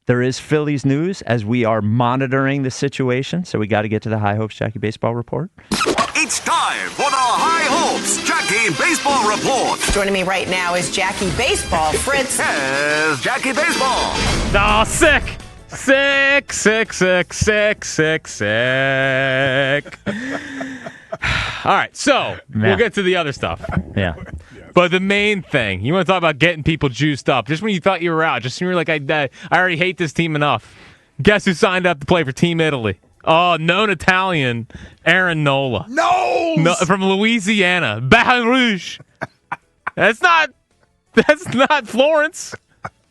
There is Phillies news as we are monitoring the situation, so we got to get to the High Hopes Jackie Baseball Report. It's time for the High Hopes Jackie Baseball Report. Joining me right now is Jackie Baseball. Fritz. Here's Jackie Baseball. Oh, sick. Sick. All right, so we'll get to the other stuff. Yeah. But the main thing, you want to talk about getting people juiced up. Just when you thought you were out, just when you were like, I already hate this team enough. Guess who signed up to play for Team Italy? Oh, known Italian, Aaron Nola. No, from Louisiana. Baton Rouge. That's not Florence.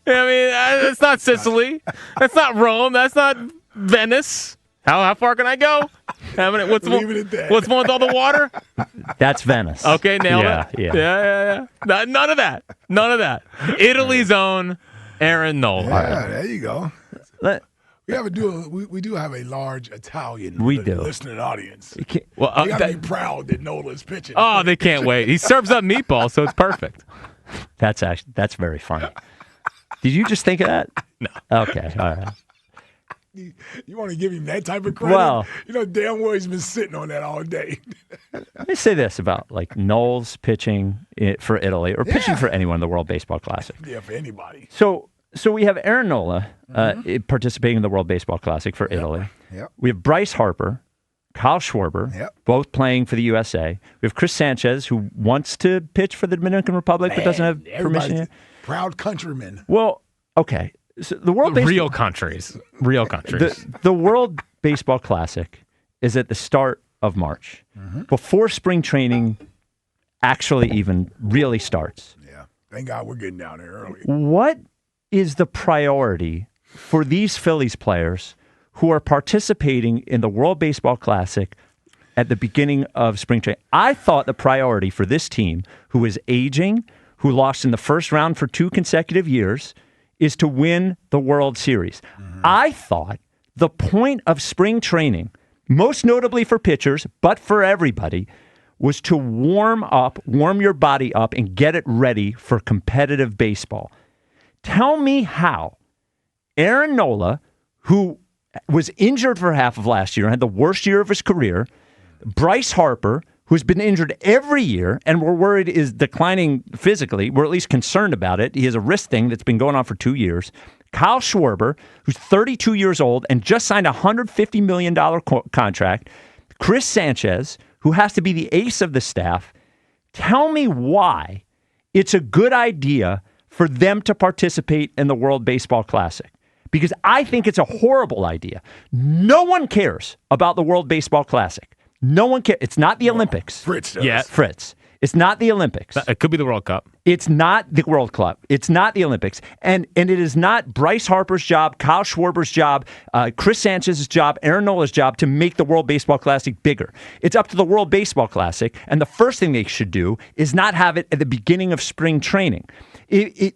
I mean, that's not Sicily. That's not Rome. That's not Venice. How far can I go? What's one with all the water? That's Venice. Okay, nailed it. Yeah. None of that. Italy's own Aaron Nola. Yeah, there you go. We do have a large Italian listening audience. Well, they got to be proud that Nola's pitching. Oh, they can't wait. He serves up meatballs, so it's perfect. That's very funny. Did you just think of that? No. Okay, all right. You want to give him that type of credit? Well, damn well he's been sitting on that all day. Let me say this about Noles pitching for Italy or pitching for anyone in the World Baseball Classic. Yeah, for anybody. So we have Aaron Nola participating in the World Baseball Classic for Italy. Yep. We have Bryce Harper, Kyle Schwarber, both playing for the USA. We have Chris Sanchez, who wants to pitch for the Dominican Republic but doesn't have permission yet. Proud countryman. Well, okay. So the real countries. The World Baseball Classic is at the start of March, before spring training actually even really starts. Yeah, thank God we're getting down there early. What is the priority for these Phillies players who are participating in the World Baseball Classic at the beginning of spring training? I thought the priority for this team, who is aging, who lost in the first round for 2 consecutive years, is to win the World Series. I thought the point of spring training, most notably for pitchers, but for everybody, was to warm your body up and get it ready for competitive baseball. Tell me how Aaron Nola, who was injured for half of last year and had the worst year of his career, Bryce Harper, who's been injured every year and we're worried is declining physically. We're at least concerned about it. He has a wrist thing that's been going on for 2 years. Kyle Schwarber, who's 32 years old and just signed a $150 million contract. Chris Sanchez, who has to be the ace of the staff. Tell me why it's a good idea for them to participate in the World Baseball Classic. Because I think it's a horrible idea. No one cares about the World Baseball Classic. No one cares. It's not the Olympics. Fritz does. Yeah. Fritz. It's not the Olympics. It could be the World Cup. It's not the World Cup. It's not the Olympics. And it is not Bryce Harper's job, Kyle Schwarber's job, Chris Sanchez's job, Aaron Nola's job to make the World Baseball Classic bigger. It's up to the World Baseball Classic, and the first thing they should do is not have it at the beginning of spring training.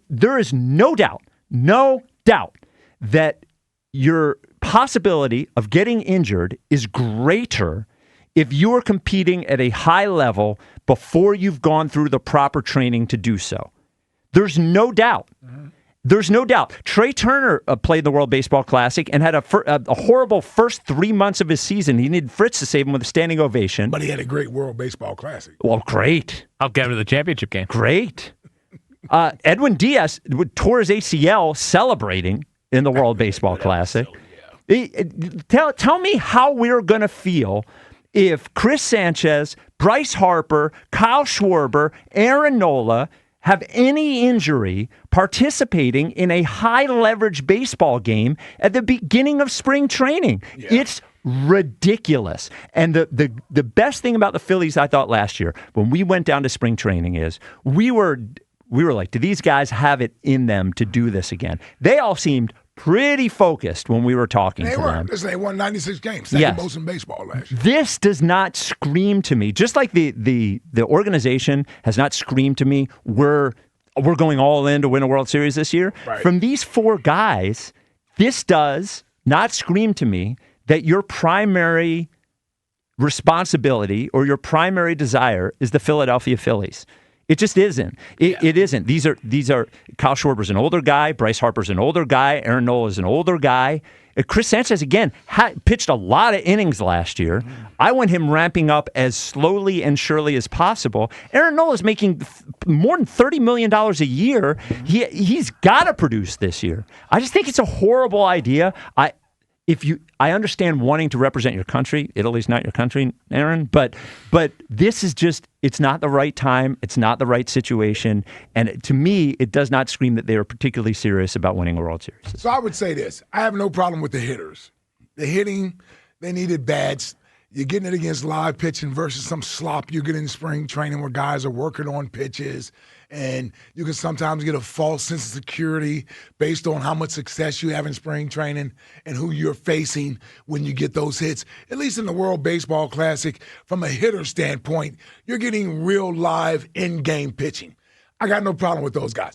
There is no doubt that your possibility of getting injured is greater if you are competing at a high level before you've gone through the proper training to do so. There's no doubt. There's no doubt. Trey Turner played the World Baseball Classic and had a horrible first 3 months of his season. He needed Fritz to save him with a standing ovation. But he had a great World Baseball Classic. Well, great. I'll get him to the championship game. Great. Edwin Diaz tore his ACL celebrating in the World Baseball Classic. Tell me how we're going to feel if Chris Sanchez, Bryce Harper, Kyle Schwarber, Aaron Nola have any injury participating in a high-leverage baseball game at the beginning of spring training. Yeah. It's ridiculous. And the best thing about the Phillies, I thought last year, when we went down to spring training is we were like, do these guys have it in them to do this again? They all seemed pretty focused when we were talking to them. They won 96 games. Second most in baseball last year. This does not scream to me, just like the organization has not screamed to me, we're going all in to win a World Series this year. Right. From these 4 guys, this does not scream to me that your primary responsibility or your primary desire is the Philadelphia Phillies. It just isn't. It isn't. These are Kyle Schwarber's an older guy. Bryce Harper's an older guy. Aaron Nola is an older guy. Chris Sanchez, again, pitched a lot of innings last year. I want him ramping up as slowly and surely as possible. Aaron Nola is making more than $30 million a year. He's got to produce this year. I just think it's a horrible idea. I understand wanting to represent your country. Italy's not your country, Aaron, but this is just, it's not the right time. It's not the right situation. And to me, it does not scream that they are particularly serious about winning a World Series. So I would say this. I have no problem with the hitters. The hitting, they needed bats. You're getting it against live pitching versus some slop you get in spring training where guys are working on pitches. And you can sometimes get a false sense of security based on how much success you have in spring training and who you're facing when you get those hits. At least in the World Baseball Classic, from a hitter standpoint, you're getting real live in-game pitching. I got no problem with those guys.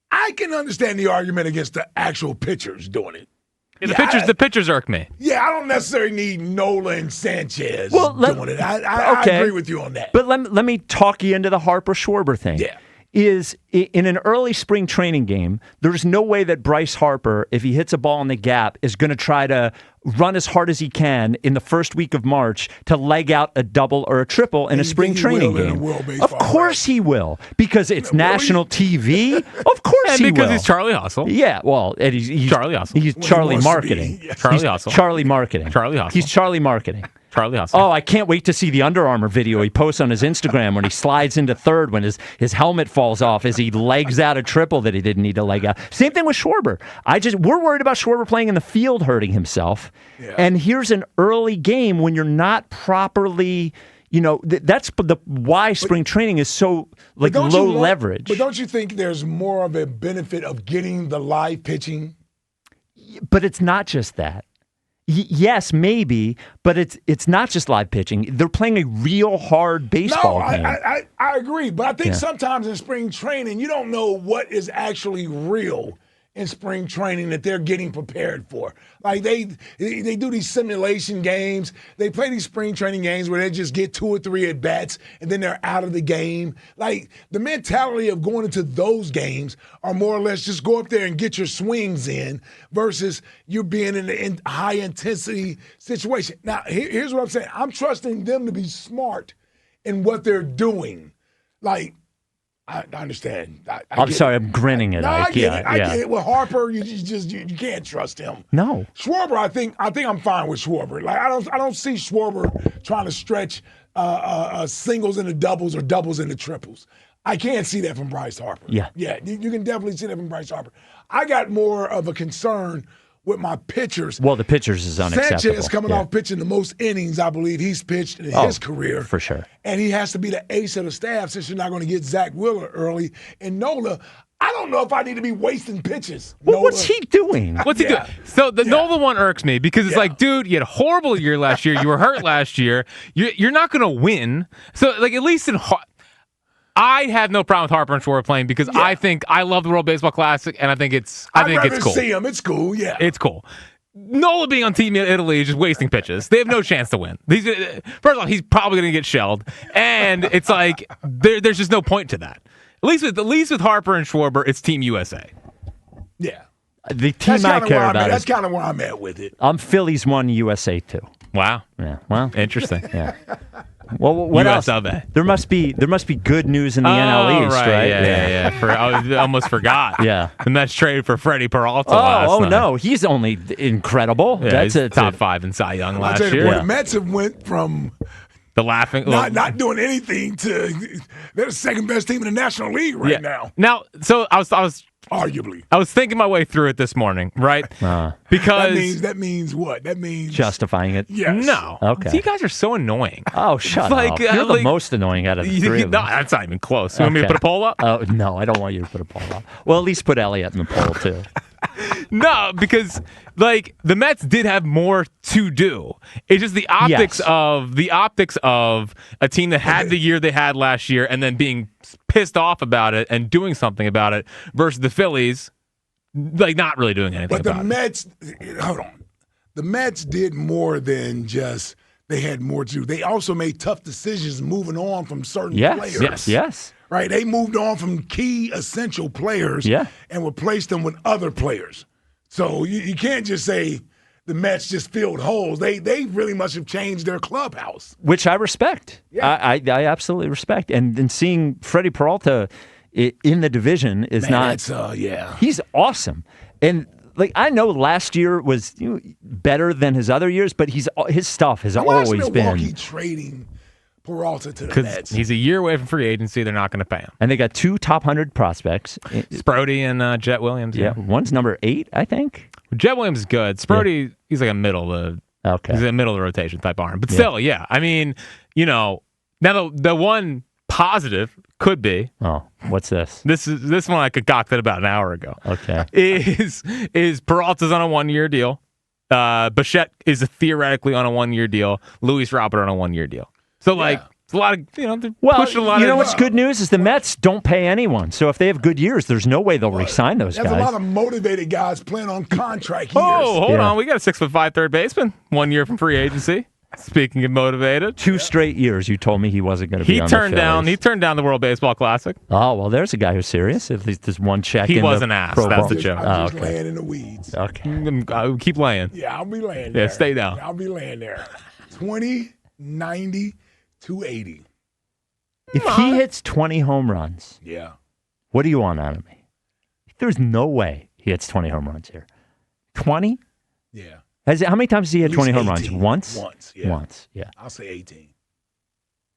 I can understand the argument against the actual pitchers doing it. Yeah, the pitchers irk me. Yeah, I don't necessarily need Nola and Sanchez doing it. I agree with you on that. But let me talk you into the Harper-Schwarber thing. Yeah. Is in an early spring training game, there's no way that Bryce Harper, if he hits a ball in the gap, is going to try to run as hard as he can in the first week of March to leg out a double or a triple in a spring training game. Of course he will, because it's national TV. Of course he will. Because he's Charlie Hustle. Yeah, well, and he's Charlie Hustle. He's Charlie Marketing. Charlie Hustle. Charlie Marketing. Charlie Hustle. He's Charlie Marketing. Charlie Hustle. Oh, I can't wait to see the Under Armour video he posts on his Instagram when he slides into third when his helmet falls off as he legs out a triple that he didn't need to leg out. Same thing with Schwarber. We're worried about Schwarber playing in the field hurting himself. Yeah. And here's an early game when you're not properly, that's why spring training is so low leverage. But don't you think there's more of a benefit of getting the live pitching? But it's not just that. Yes, maybe, but it's not just live pitching. They're playing a real hard baseball game. I agree, but I think sometimes in spring training, you don't know what is actually real in spring training that they're getting prepared for. Like they do these simulation games. They play these spring training games where they just get 2 or 3 at bats and then they're out of the game. Like the mentality of going into those games are more or less just go up there and get your swings in versus you being in a high intensity situation. Now, here's what I'm saying. I'm trusting them to be smart in what they're doing. Like, I understand. I'm sorry, I'm grinning at it. I get it. With Harper, you can't trust him. No. Schwarber, I think I'm fine with Schwarber. Like I don't see Schwarber trying to stretch singles into doubles or doubles into triples. I can't see that from Bryce Harper. Yeah. Yeah, you can definitely see that from Bryce Harper. I got more of a concern with my pitchers. Well, the pitchers is unacceptable. Sanchez coming off pitching the most innings I believe he's pitched in his career. For sure. And he has to be the ace of the staff since you're not going to get Zach Wheeler early. And Nola, I don't know if I need to be wasting pitches. Well, what's he doing? What's he doing? So the Nola one irks me because it's like, dude, you had a horrible year last year. You were hurt last year. You're not going to win. So, like, at least I have no problem with Harper and Schwarber playing because I think I love the World Baseball Classic and I think it's cool. I'd rather see him. It's cool. Yeah, it's cool. Nola being on Team Italy is just wasting pitches. They have no chance to win. First of all, he's probably going to get shelled, and it's like there's just no point to that. At least with Harper and Schwarber, it's Team USA. Yeah, the team I care about. That's kind of where I'm at with it. I'm Phillies 1, USA 2. Wow. Yeah. Well, interesting. Yeah. Well, what else? There must be good news in the NL East, right? Yeah. I almost forgot. Yeah. The Mets traded for Freddie Peralta last night. No, he's only incredible. Yeah, That's he's top 5 in Cy Young last year. The Mets have went from the laughing, not doing anything to they're the second best team in the National League right now. Now, so I was arguably. I was thinking my way through it this morning, right? Because that means what? That means justifying it. Yes. No. Okay. You guys are so annoying. Oh, shut up. You're the most annoying out of the three of them. No, that's not even close. You want me to put a poll up? Oh, no, I don't want you to put a poll up. Well, at least put Elliott in the poll, too. No, because the Mets did have more to do. It's just the optics of a team that had the year they had last year and then being pissed off about it and doing something about it versus the Phillies not really doing anything about it. But the Mets, hold on. The Mets did more than just they had more to do. They also made tough decisions moving on from certain players. Yes. right? They moved on from key essential players and replaced them with other players. So you can't just say the Mets just filled holes. They really must have changed their clubhouse. Which I respect. Yeah. I absolutely respect. And seeing Freddie Peralta in the division is he's awesome. And like I know last year was better than his other years, but his stuff has always been. Milwaukee trading Peralta to the Mets. He's a year away from free agency. They're not going to pay him. And they got 2 top 100 prospects. Sprody and Jet Williams. Yeah, one's number 8, I think. Jet Williams is good. Sprody, he's like a middle of he's a middle of the rotation type arm. But still, I mean, now the one positive could be. Oh, what's this? This one I concocted about an hour ago. Okay. Is Peralta's on a 1-year deal. Bichette is theoretically on a 1-year deal. Luis Robert on a 1-year deal. So it's a lot of they're pushing a lot. You know what's good news is the Mets don't pay anyone. So if they have good years, there's no way they'll re-sign those guys. There's a lot of motivated guys playing on contract years. Oh, hold on. We got a 6'5" third baseman. 1 year from free agency. Speaking of motivated, 2 straight years you told me he wasn't going to be on the Phillies. He turned down the World Baseball Classic. Oh, well, there's a guy who's serious. At least there's one check. He wasn't asked. That's the joke. I'm just laying in the weeds. Okay. I'll keep laying. Yeah, I'll be laying there. Yeah, stay down. I'll be laying there. 20, 90, 280. If he hits 20 home runs, what do you want out of me? There's no way he hits 20 home runs here. 20? Yeah. How many times has he hit 20 home 18. runs? Once? Once, yeah. I'll say 18.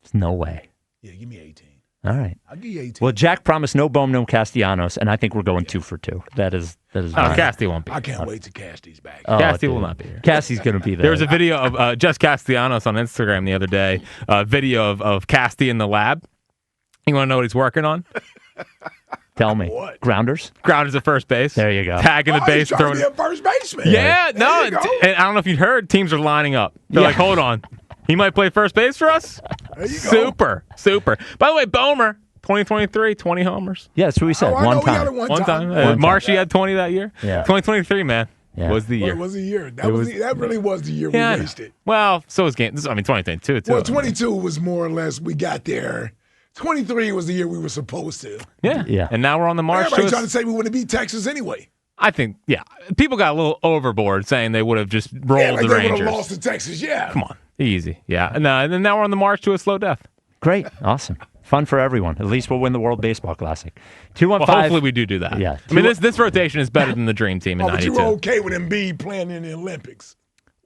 There's no way. Yeah, give me 18. All right. I'll give you 18. Well, Jack promised no Bohm, no Castellanos, and I think we're going 2 for 2. That is Casti won't be. I can't wait till Casty's back. Casti will not be here. Casty's going to be there. There was a video of Jess Castellanos on Instagram the other day, a video of Casti in the lab. You want to know what he's working on? Tell me. What? Grounders? Grounders at first base. There you go. Tagging the base. He's trying to be a first baseman. Yeah, no. And I don't know if you heard, teams are lining up. They're like, hold on. He might play first base for us? There you go. Super. By the way, Bomer, 2023, 20 homers. Yeah, that's what we said. One time. One time. Marshy had 20 that year. Yeah. 2023, man. Yeah. Was the year. Well, it was a year. That really was the year we wasted. Well, so was game. 2022 too. Well, 22 was more or less we got there. 23 was the year we were supposed to. Yeah. And now we're on the march. Everybody's trying to say we wouldn't beat Texas anyway. I think, people got a little overboard saying they would have just rolled the they Rangers. would have lost to Texas. Yeah. Come on, easy. Yeah, and then now we're on the march to a slow death. Great. Awesome. Fun for everyone. At least we'll win the World Baseball Classic. 215. Well, hopefully we do that. Yeah. I mean, this rotation is better than the Dream Team in but 92. you were okay with Embiid playing in the Olympics.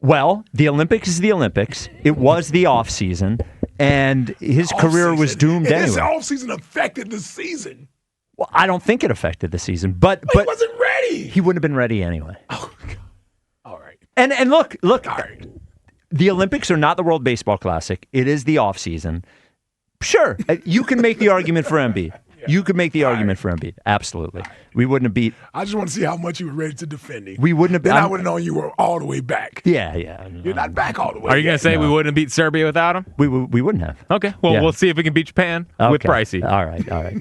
Well, the Olympics is the Olympics. It was the offseason, and his career was doomed anyway. This offseason affected the season. Well, I don't think it affected the season, but he wasn't ready. He wouldn't have been ready anyway. Oh, God. All right. And look. All right. The Olympics are not the World Baseball Classic. It is the offseason. Sure, you can make the argument for Embiid. You could make the argument for Embiid. Absolutely. We wouldn't have beat. I just want to see how much you were ready to defend him. We wouldn't have. Then I would have known you were all the way back. Yeah. You're not back all the way. Are you going to say we wouldn't have beat Serbia without him? We wouldn't have. Okay. Well, we'll see if we can beat Japan with Brycey. All right.